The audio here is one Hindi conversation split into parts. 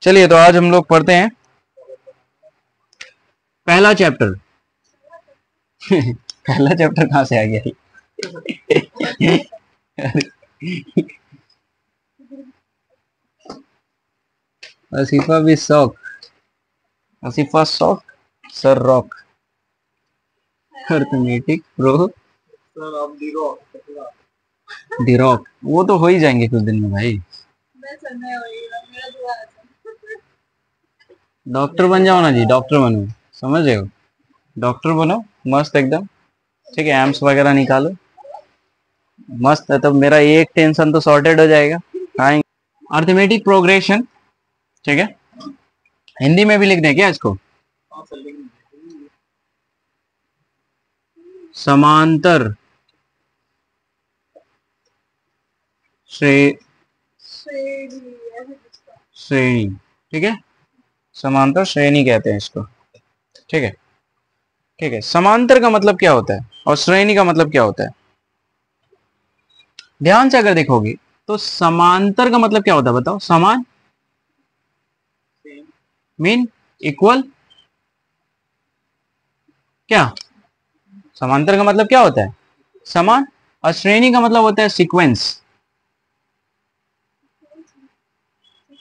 चलिए तो आज हम लोग पढ़ते हैं पहला चैप्टर। पहला चैप्टर कहाँ से आ गया आसिफा भी शौक, आसिफा शौक sir rock arithmetic pro D rock. वो तो हो ही जाएंगे कुछ दिन में भाई। डॉक्टर बन जाओ ना जी, डॉक्टर बनो, समझ रहे हो? डॉक्टर बनो मस्त एकदम, ठीक है, एम्स वगैरह निकालो, मस्त है। तब मेरा एक टेंशन तो सॉर्टेड हो जाएगा। आएंगे अर्थमेटिक प्रोग्रेशन, ठीक है। हिंदी में भी लिख दें क्या इसको? समांतर श्रेणी, ठीक है, समांतर श्रेणी कहते हैं इसको, ठीक है। ठीक है, समांतर का मतलब क्या होता है और श्रेणी का मतलब क्या होता है? ध्यान से अगर देखोगे तो समांतर का मतलब क्या होता है बताओ? समान, मीन इक्वल, क्या समांतर का मतलब क्या होता है? समान। और श्रेणी का मतलब होता है सीक्वेंस।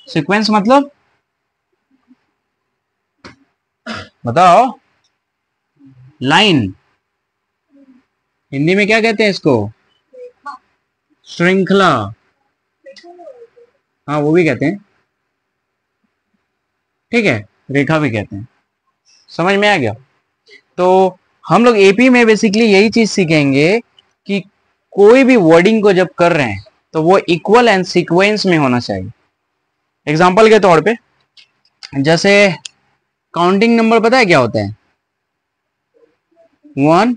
सीक्वेंस मतलब बताओ? लाइन। हिंदी में क्या कहते हैं इसको? श्रृंखला। हाँ वो भी कहते हैं, ठीक है, रेखा भी कहते हैं। समझ में आ गया? तो हम लोग एपी में बेसिकली यही चीज सीखेंगे कि कोई भी वर्डिंग को जब कर रहे हैं तो वो इक्वल एंड सीक्वेंस में होना चाहिए। एग्जांपल के तौर पे जैसे काउंटिंग नंबर पता है क्या होता है? 1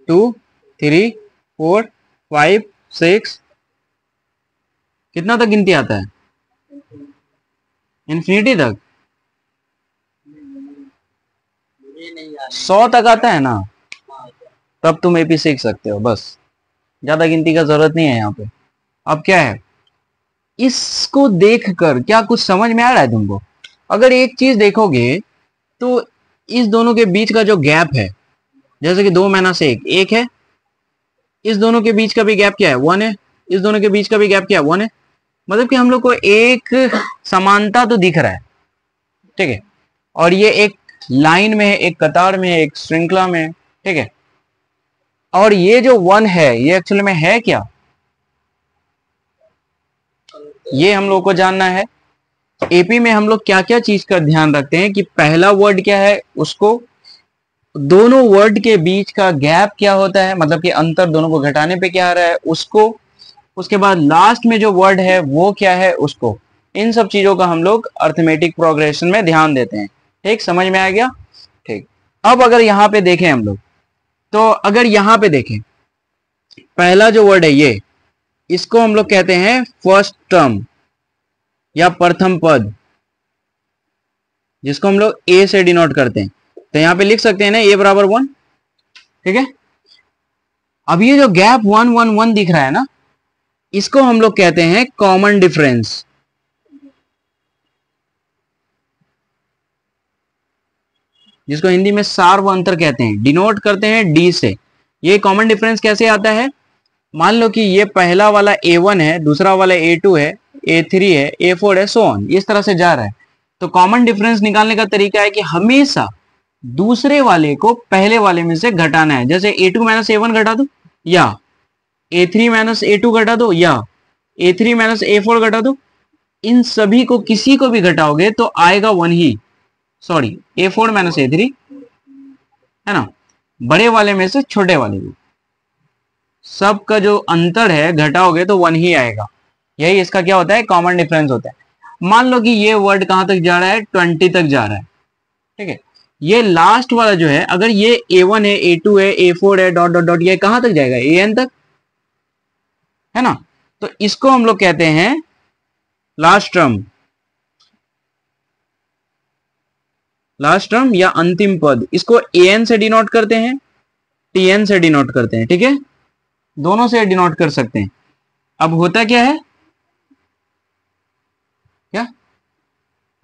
2 3 4 5 6, कितना तक गिनती आता है? इन्फिनिटी तक। 100 तक आता है ना, तब तुम एपी सीख सकते हो। बस ज्यादा गिनती का जरूरत नहीं है यहाँ पे। अब क्या है, इसको देखकर क्या कुछ समझ में आ रहा है तुमको? अगर एक चीज देखोगे तो इस दोनों के बीच का जो गैप है, जैसे कि 2 - 1 1 है, इस दोनों के बीच का भी गैप क्या है? 1 है, इस दोनों के बीच का भी गैप क्या है? 1 है। मतलब कि हम लोग को एक समानता तो दिख रहा है, ठीक है। और ये एक लाइन में है, एक कतार में है, एक श्रृंखला में है, ठीक है। और ये जो 1 है ये एक्चुअली में है क्या, ये हम लोग को जानना है। एपी में हम लोग क्या क्या चीज का ध्यान रखते हैं कि पहला वर्ड क्या है, उसको दोनों वर्ड के बीच का गैप क्या होता है, मतलब कि अंतर दोनों को घटाने पे क्या आ रहा है उसको, उसके बाद लास्ट में जो वर्ड है वो क्या है उसको। इन सब चीजों का हम लोग अर्थमेटिक प्रोग्रेशन में ध्यान देते हैं। ठीक, समझ में आ गया? ठीक। अब अगर यहाँ पे देखें हम लोग, तो अगर यहाँ पे देखें पहला जो वर्ड है ये, इसको हम लोग कहते हैं फर्स्ट टर्म या प्रथम पद, जिसको हम लोग ए से डिनोट करते हैं। तो यहां पे लिख सकते हैं ना ए बराबर 1, ठीक है। अब ये जो गैप 1 1 1 दिख रहा है ना, इसको हम लोग कहते हैं कॉमन डिफरेंस, जिसको हिंदी में सार्व अंतर कहते हैं, डिनोट करते हैं डी से। ये कॉमन डिफरेंस कैसे आता है? मान लो कि ये पहला वाला A1 है, दूसरा वाला A2 है, A3 है, A4 है, सो ऑन, इस तरह से जा रहा है। तो कॉमन डिफरेंस निकालने का तरीका है कि हमेशा दूसरे वाले को पहले वाले में से घटाना है। जैसे A2 - A1 घटा दो, या A3 - A2 घटा दो, या A3 - A4 घटा दो। इन सभी को किसी को भी घटाओगे तो आएगा 1 ही, सॉरी A4 - A3, है ना, बड़े वाले में से छोटे वाले को, सबका जो अंतर है घटाओगे तो 1 ही आएगा। यही इसका क्या होता है? कॉमन डिफरेंस होता है। मान लो कि ये वर्ड कहां तक जा रहा है? 20 तक जा रहा है, ठीक है। ये लास्ट वाला जो है, अगर ये A1 है, A2 है, A4 है, डॉट डॉट डॉट, ये कहां तक जाएगा? AN तक, है ना। तो इसको हम लोग कहते हैं लास्ट टर्म, लास्ट टर्म या अंतिम पद। इसको AN से डिनोट करते हैं, TN से डिनोट करते हैं, ठीक है, दोनों से डिनोट कर सकते हैं। अब होता क्या है, क्या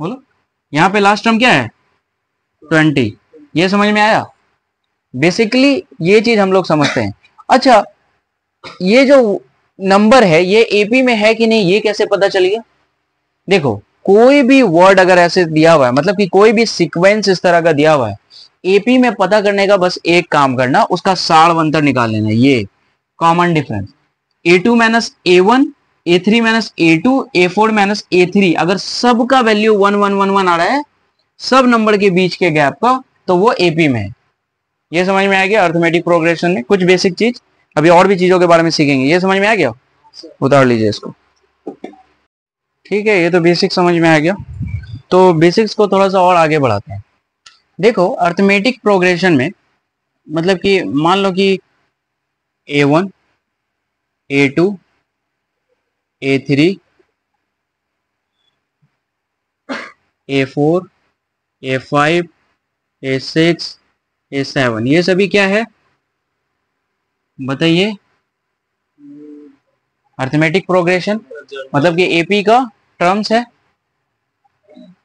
बोलो, यहाँ पे लास्ट टर्म क्या है 20। ये समझ में आया? बेसिकली ये चीज हम लोग समझते हैं। अच्छा, ये जो नंबर है ये एपी में है कि नहीं ये कैसे पता चलेगा? देखो, कोई भी वर्ड अगर ऐसे दिया हुआ है, मतलब कि कोई भी सीक्वेंस इस तरह का दिया हुआ है, एपी में पता करने का बस एक काम करना, उसका सार निकाल लेना। ये common difference A2 minus A1, A3 minus A2, A4 minus A3, अगर सबका वैल्यू 1 1 1 1 आ रहा है, सब नंबर के बीच के गैप का, तो वो एपी में है। ये समझ में आ गया? अर्थमेटिक प्रोग्रेशन में कुछ बेसिक चीज, अभी और भी चीजों के बारे में सीखेंगे। ये समझ में आ गया? उतार लीजिए इसको। ठीक है, ये तो बेसिक समझ में आ गया। तो बेसिक्स को थोड़ा सा और आगे बढ़ाते हैं। देखो, अर्थमेटिक प्रोग्रेशन में मतलब कि मान लो कि A1, A2, A3, A4, A5, A6, A7, ये सभी क्या है बताइए? अर्थमेटिक प्रोग्रेशन मतलब कि एपी का टर्म्स है।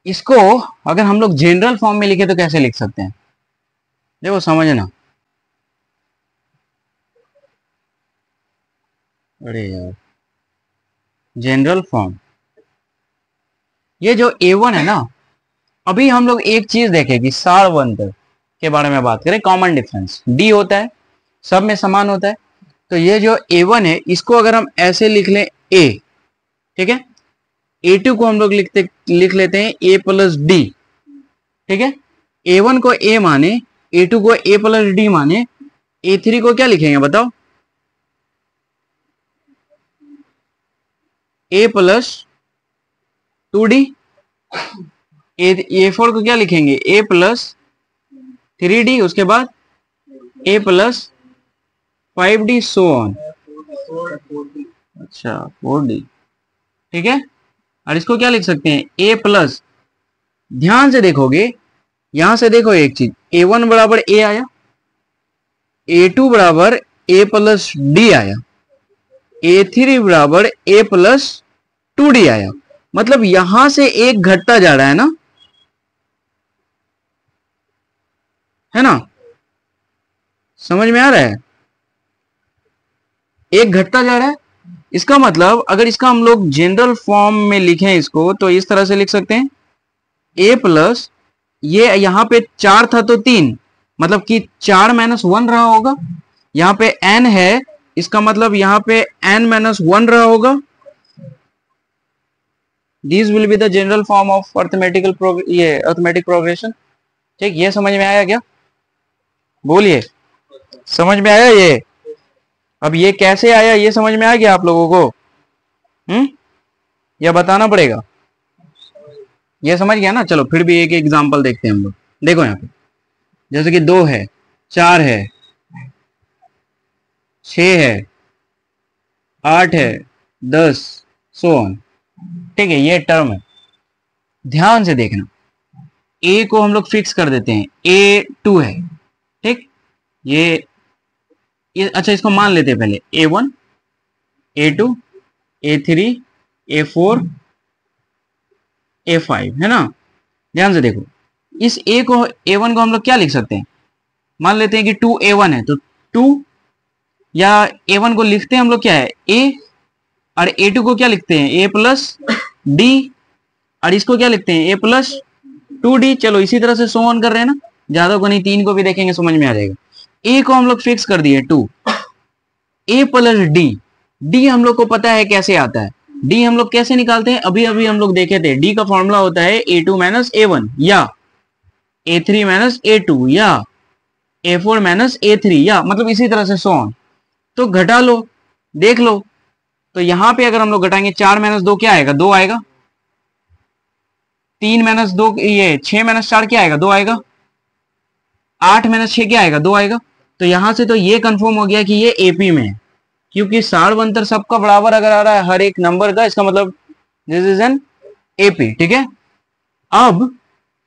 इसको अगर हम लोग जनरल फॉर्म में लिखे तो कैसे लिख सकते हैं? देखो समझना। अरे यार, जनरल फॉर्म, ये जो A1 है ना, अभी हम लोग एक चीज देखें सारवंतर के बारे में बात करें। कॉमन डिफरेंस डी होता है, सब में समान होता है। तो ये जो A1 है इसको अगर हम ऐसे लिख लें A, ठीक है, A2 को हम लोग लिख लेते हैं A प्लस डी, ठीक है। A1 को A माने, A2 को A प्लस डी माने, A3 को क्या लिखेंगे बताओ? A plus 2D। A4 को क्या लिखेंगे? A प्लस 3D, उसके बाद A plus 5D, so on. अच्छा 4D, ठीक है। और इसको क्या लिख सकते हैं? A प्लस, ध्यान से देखोगे, यहां से देखो एक चीज, A1 बराबर A आया, A2 बराबर A प्लस डी आया, A3 बराबर A प्लस 2D आया। मतलब यहां से एक घटता जा रहा है ना, है ना? समझ में आ रहा है? एक घटता जा रहा है। इसका मतलब अगर इसका हम लोग जनरल फॉर्म में लिखें इसको, तो इस तरह से लिख सकते हैं A प्लस, ये यहां पे 4 था तो 3, मतलब कि 4 माइनस 1 रहा होगा। यहां पे n है, इसका मतलब यहां पे n माइनस 1 रहा होगा। This will be the general form of arithmetic progression. ठीक, ये समझ में आया क्या? बोलिए, समझ में आया ये? अब ये कैसे आया ये समझ में आ गया आप लोगों को? या बताना पड़ेगा? ये समझ गया ना? चलो फिर भी एक एग्जांपल देखते हैं हम लोग। देखो यहाँ पे जैसे कि 2 है, 4 है, 6 है, 8 है, 10, सो ऑन। ठीक है, ये टर्म है। ध्यान से देखना, ए को हम लोग फिक्स कर देते हैं, A2 है, ठीक। ये अच्छा, इसको मान लेते हैं पहले A1, A2, A3, A4, A5, है ना? ध्यान से देखो, इस A को, A1 को हम लोग क्या लिख सकते हैं? मान लेते हैं कि 2A1 है, तो 2, या A1 को लिखते हैं हम लोग क्या है A, और A2 को क्या लिखते हैं? A प्लस डी, और इसको क्या लिखते हैं? A plus 2D। चलो इसी तरह से सो ऑन कर रहे हैं ना, ज्यादा को नहीं, 3 को भी देखेंगे समझ में आ जाएगा। A को हम लोग फिक्स कर दिए 2, A प्लस डी, डी हम लोग को पता है कैसे आता है। डी हम लोग कैसे निकालते हैं? अभी अभी हम लोग देखे थे, डी का फॉर्मूला होता है A2 माइनस A1, या A3 माइनस A2, या A4 माइनस A3, या मतलब इसी तरह से सो ऑन। तो घटा लो, देख लो। तो यहां पे अगर हम लोग घटाएंगे, 4 माइनस 2 क्या आएगा? 2 आएगा। 3 माइनस 2, ये 6 माइनस 4 क्या आएगा? 2 आएगा। 8 माइनस 6 क्या आएगा? 2 आएगा। तो यहां से तो ये कंफर्म हो गया कि ये एपी में है, क्योंकि सारवंतर सबका बराबर अगर आ रहा है हर एक नंबर का, इसका मतलब दिस इज एन एपी, ठीक है। अब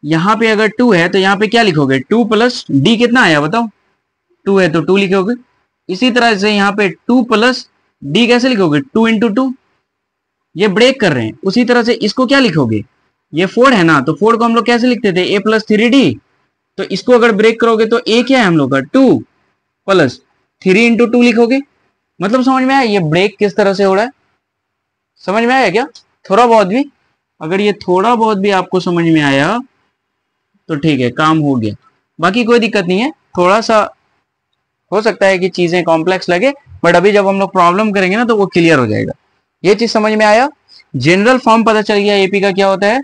यहां पे अगर 2 है तो यहां पे क्या लिखोगे? 2 प्लस डी कितना आया बताओ? 2 है तो 2 लिखोगे। इसी तरह से यहां पे 2 प्लस डी कैसे लिखोगे? 2 इंटू 2, ये ब्रेक कर रहे हैं। उसी तरह से इसको क्या लिखोगे? ये 4 है ना, तो 4 को हम लोग कैसे लिखते थे, a + 3d। तो इसको अगर ब्रेक करोगे तो a क्या है हम लोग का 2 + 3 × 2 लिखोगे। मतलब समझ में आया ये ब्रेक किस तरह से हो रहा है, समझ में आया क्या, थोड़ा बहुत भी, अगर ये थोड़ा बहुत भी आपको समझ में आया तो ठीक है, काम हो गया। बाकी कोई दिक्कत नहीं है, थोड़ा सा हो सकता है कि चीजें कॉम्प्लेक्स लगे, बट अभी जब हम लोग प्रॉब्लम करेंगे ना तो वो क्लियर हो जाएगा। ये चीज समझ में आया, जनरल फॉर्म पता चल गया एपी का क्या होता है।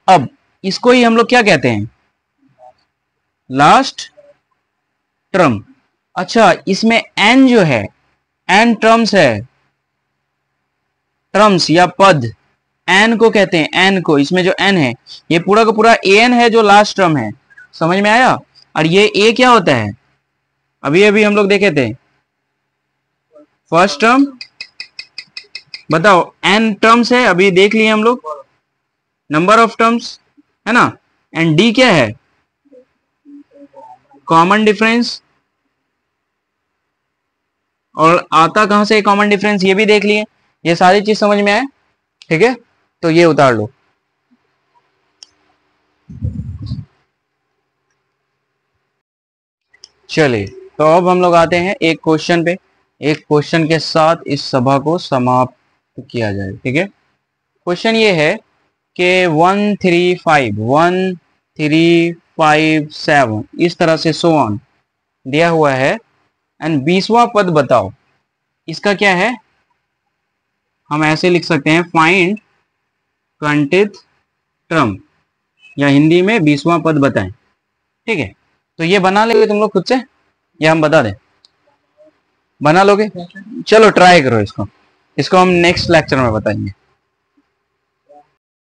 अब इसको ही हम लोग क्या कहते हैं, लास्ट टर्म। अच्छा, इसमें एन जो है, एन टर्म्स है, टर्म्स या पद, एन को कहते हैं, एन को, इसमें जो एन है ये पूरा का पूरा एन है जो लास्ट टर्म है, समझ में आया। और ये ए क्या होता है, अभी अभी हम लोग देखे थे, फर्स्ट टर्म, बताओ एन टर्म्स है, अभी देख लिए हम लोग, नंबर ऑफ टर्म्स है ना। एंड डी क्या है, कॉमन डिफरेंस, और आता कहां से कॉमन डिफरेंस ये भी देख लिए, ये सारी चीज समझ में आए, ठीक है। तो ये उतार लो। चलिए, तो अब हम लोग आते हैं एक क्वेश्चन पे, एक क्वेश्चन के साथ इस सभा को समाप्त किया जाए, ठीक है। क्वेश्चन ये है कि 135, 1, 3, 5, 7 इस तरह से सो ऑन दिया हुआ है, एंड 20वां पद बताओ, इसका क्या है, हम ऐसे लिख सकते हैं, फाइंड 20th टर्म, या हिंदी में 20वां पद बताएं, ठीक है। तो ये बना लेंगे तुम लोग खुद से, या हम बता दें, बना लोगे, चलो ट्राई करो इसको, इसको हम नेक्स्ट लेक्चर में बताएंगे।